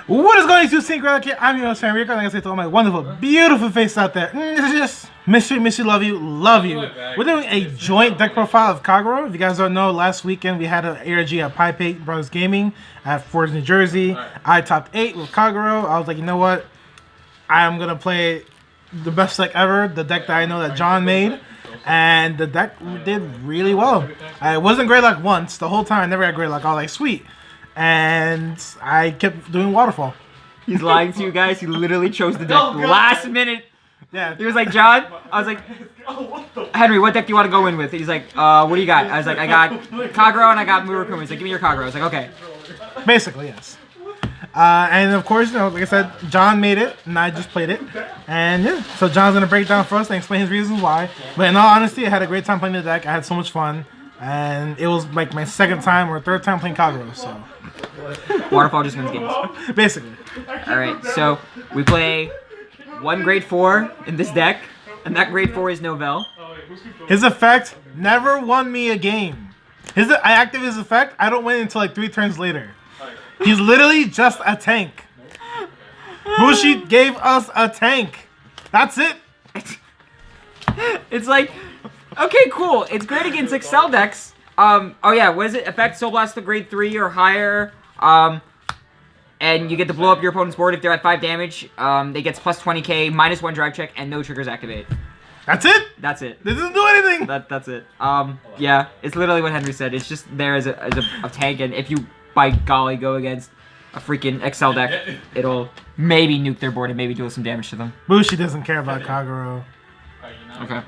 What is going to Sync Gradelock here? I'm your host, Sam Rico, and like I say to all my wonderful, beautiful face out there, miss you, love you. We're doing a joint deck profile of Kagero. If you guys don't know, last weekend we had an ARG at Paipay Brothers Gaming at Ford, New Jersey. I topped 8 with Kagero. I was like, you know what? I'm going to play the best deck ever, the deck that I know that John made. And the deck did really well. I wasn't Gradelock once. The whole time I never got Gradelock. I was like, sweet. And I kept doing waterfall. He's lying to you guys. He literally chose the deck last minute. Yeah. He was like, John. I was like, Henry, what deck do you want to go in with? He's like, what do you got? I was like, I got Kagero and I got Murakumo. He's like, give me your Kagero. I was like, okay. Basically, yes. And of course, you know, like I said, John made it, and I just played it. And yeah, so John's gonna break down for us and explain his reasons why. But in all honesty, I had a great time playing the deck. I had so much fun, and it was like my second time or third time playing Kagero. So Waterfall just wins games. Basically. All right, so we play one grade 4 in this deck, and that grade 4 is Novel. His effect never won me a game. I activate his effect, I don't win until like 3 turns later. He's literally just a tank. Bushi gave us a tank. That's it. It's like, okay, cool. It's great against Excel decks. Oh yeah, what is it? Effect Soul Blast to grade 3 or higher. And you get to blow up your opponent's board if they're at 5 damage. They gets plus 20k, -1 drive check, and no triggers activate. That's it? That's it. This doesn't do anything. That's it. Yeah, it's literally what Henry said. It's just there as a tank, and if you, by golly, go against a freaking Excel deck, it'll maybe nuke their board and maybe do some damage to them. Bushi doesn't care about Kagero. Okay,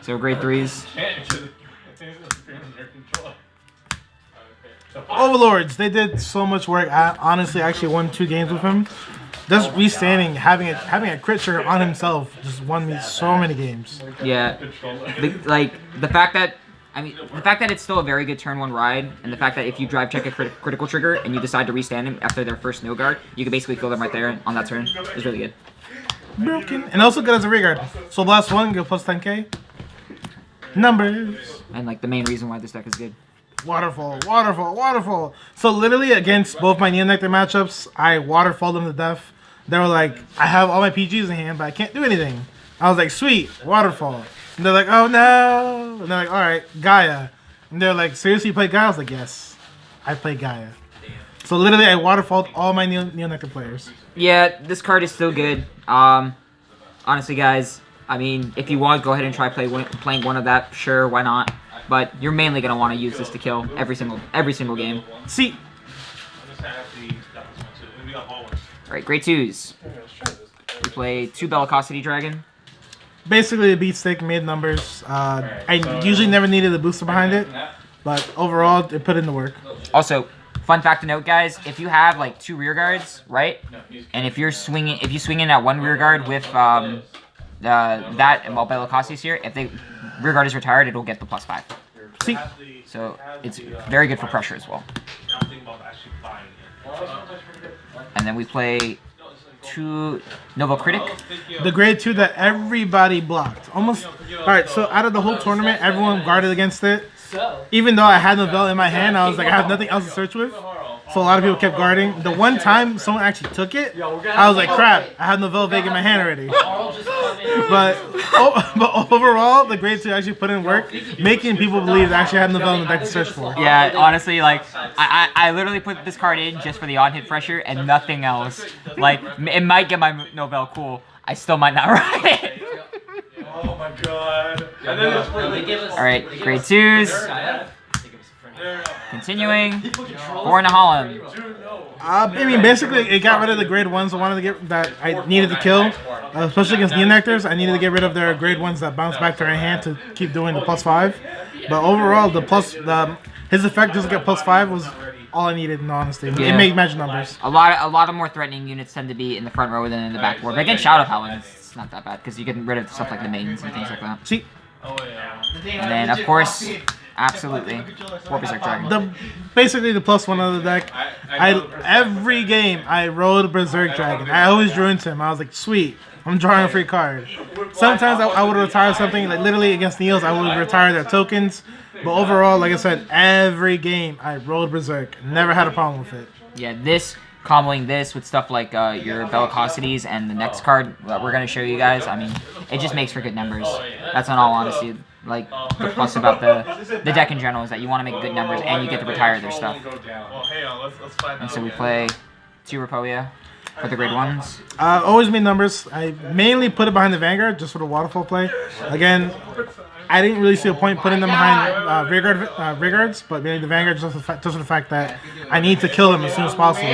so grade 3s. Overlords, they did so much work. I honestly actually won 2 games with him. Just restanding, having a crit trigger on himself just won me so many games. Yeah, the fact that it's still a very good turn 1 ride, and the fact that if you drive check a critical trigger and you decide to restand him after their first no guard, you can basically kill them right there on that turn is really good. Broken. And also good as a rear guard. So the last one, go plus 10k. Numbers. And like the main reason why this deck is good. Waterfall. So literally against both my Neo Nectar matchups, I waterfalled them to death. They were like, I have all my PGs in hand, but I can't do anything. I was like, sweet, waterfall. And they're like, oh no. And they're like, alright, Gaia. And they're like, seriously, you play Gaia? I was like, yes, I play Gaia. So literally I waterfalled all my Neo Nectar players. Yeah, this card is still good. Honestly guys, I mean, if you want, go ahead and try playing one of that, sure, why not? But you're mainly going to want to use this to kill every single game. See. Alright, grade 2s. We play 2 Bellicosity Dragon. Basically, the beat stick made numbers. I usually never needed a booster behind it, but overall, it put in the work. Also, fun fact to note, guys, if you have like 2 rear guards, right, and if you swing in at 1 rear guard with that and while Bellicosity's here, if the rear guard is retired, it'll get the +5. See, so it's very good for pressure as well. And then we play 2 Novel Critic. The grade 2 that everybody blocked. Almost. Alright, so out of the whole tournament, everyone guarded against it. Even though I had Novel in my hand, I was like, I have nothing else to search with. So a lot of people kept guarding. The one time someone actually took it, I was like, crap, I had Novel Vega in my hand already. But overall, the grade 2 actually put in work, making people believe that I actually had Novel in the deck to search for. Yeah, honestly, like, I literally put this card in just for the on-hit pressure and nothing else. Like, it might get my Novel cool. I still might not ride it. Oh my god. Alright, grade 2s. Continuing, 4 in a Holland. I mean, basically, it got rid of the grade 1s that I needed to kill, especially against Neo Nectars. I needed to get rid of their grade 1s that bounce back to their hand to keep doing the +5. But overall, his effect doesn't get +5 was all I needed in honesty. Yeah. It made magic numbers. A lot of more threatening units tend to be in the front row than in the backboard. But against Shadow Howling, it's not that bad because you get rid of stuff like the mains and things like that. See? And then, of course, absolutely, 4 Berserk Dragon. Basically the +1 of the deck. Every game I rolled Berserk Dragon. I always drew into him. I was like, sweet, I'm drawing a free card. Sometimes I would retire something, like literally against Neos, I would retire their tokens. But overall, like I said, every game I rolled Berserk. Never had a problem with it. Yeah, this comboing this with stuff like your bellicosities and the next card that we're going to show you guys, I mean, it just makes for good numbers. That's in all honesty. Like, the plus about the deck in general is that you want to make good numbers and you get to retire their stuff. And so we play 2 Rapoya for the grade 1s. Always made numbers. I mainly put it behind the Vanguard just for the waterfall play. Again, I didn't really see a point putting them behind rear guards, but mainly the Vanguard just for the fact that I need to kill them as soon as possible.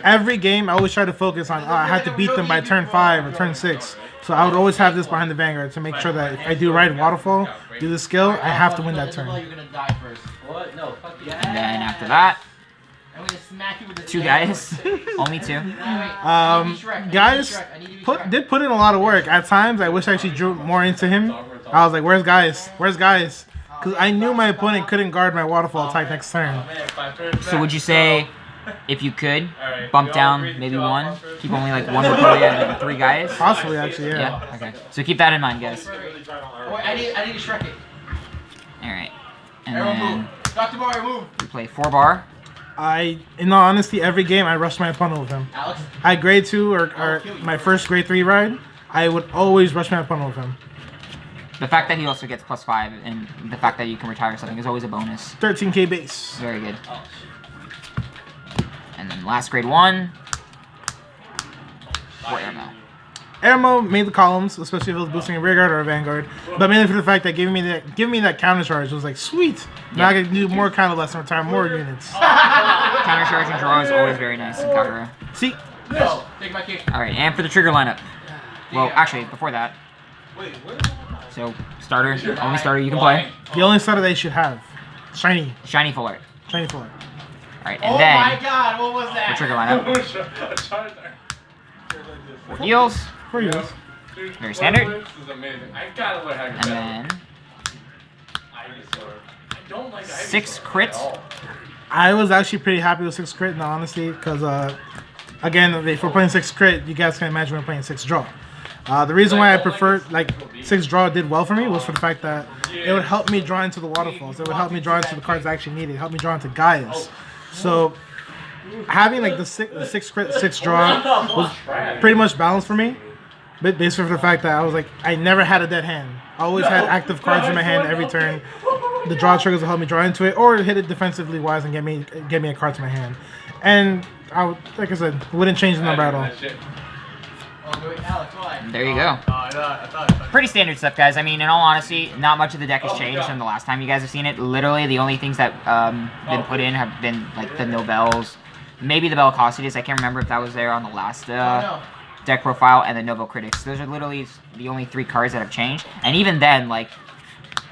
Every game, I always try to focus on I have to beat them by turn 5 or turn 6. So I would always have this behind the Vanguard to make sure that if I do ride waterfall, do the skill, I have to win that turn. And then after that, 2 guys, only 2. Guys did put in a lot of work. At times, I wish I actually drew more into him. I was like, where's guys? Where's guys? Because I knew my opponent couldn't guard my waterfall attack next turn. So would you say, if you could, bump down maybe 1, keep only like 1 Rapoya and 3 guys? Possibly, actually, yeah. Yeah, okay. So keep that in mind, guys. I need to Shrek it. Alright. And then Dr. Mario, move. we play 4 bar. In all honesty, every game I rush my opponent with him. Alex? At grade 2 or my first grade 3 ride, I would always rush my opponent with him. The fact that he also gets +5 and the fact that you can retire something is always a bonus. 13k base. Very good. And then last grade 1 for Airmail. Airmo made the columns, especially if it was boosting a rear guard or a Vanguard, but mainly for the fact that giving me that counter charge was like sweet. Now I can do more counter less and retire more units. Counter charge and draw is always very nice in Kagero. See, No, take my kick. Alright, and for the trigger lineup. Well, actually, before that. So, starter, only starter you can play. the only starter they should have, shiny, Shiny full art. shiny full. Alright, and Oh then my god, what was the that? trigger lineup. 4 heals, For you. very standard. This is amazing. I gotta learn how to And then I don't like 6 crits. I was actually pretty happy with 6 crit, in all honesty, because again, if we're playing 6 crit, you guys can imagine we're playing 6 draw. The reason why I preferred, like, 6 draw did well for me was for the fact that it would help me draw into the waterfalls. It would help me draw into the cards I actually needed. It helped me draw into Gaia's. So, having, like, the 6 crit, 6 draw was pretty much balanced for me. But basically for the fact that I was like, I never had a dead hand. I always had active cards in my hand every turn. The draw triggers will help me draw into it, or hit it defensively wise and get me a card to my hand. And I would, like I said, wouldn't change the number at all. There you go. Pretty standard stuff, guys. I mean, in all honesty, not much of the deck has changed from the last time you guys have seen it. Literally, the only things that been put in have been like the Nobels, maybe the Bellicosities. I can't remember if that was there on the last deck profile, and the Novo Critics. Those are literally the only 3 cards that have changed. And even then, like,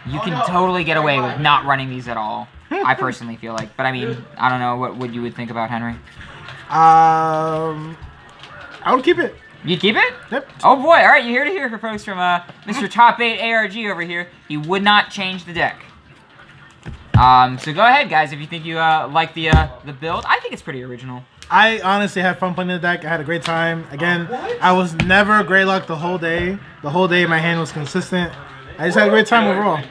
you can totally get away with not running these at all. I personally feel like. But I mean, I don't know what you would think about Henry. I would keep it. You'd keep it? Yep. Oh boy, alright, you hear to hear for folks from Mr. Top 8 ARG over here. He would not change the deck. So go ahead, guys, if you think you like the build. I think it's pretty original. I honestly had fun playing the deck. I had a great time. Again, I was never Gradelock the whole day. The whole day my hand was consistent. I just had a great time overall.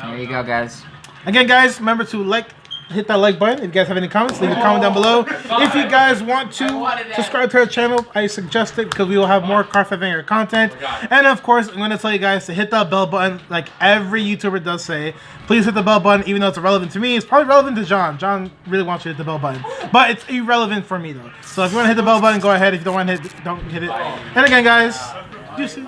There you go, guys. Again, guys, remember to hit that like button. If you guys have any comments, leave a comment down below. If you guys want to subscribe to our channel, I suggest it because we will have more Cardfight Vanguard content. And of course, I'm going to tell you guys to hit that bell button like every YouTuber does say. Please hit the bell button, even though it's irrelevant to me. It's probably relevant to John. John really wants you to hit the bell button. But it's irrelevant for me, though. So if you want to hit the bell button, go ahead. If you don't want to hit it, don't hit it. And again, guys, deuces.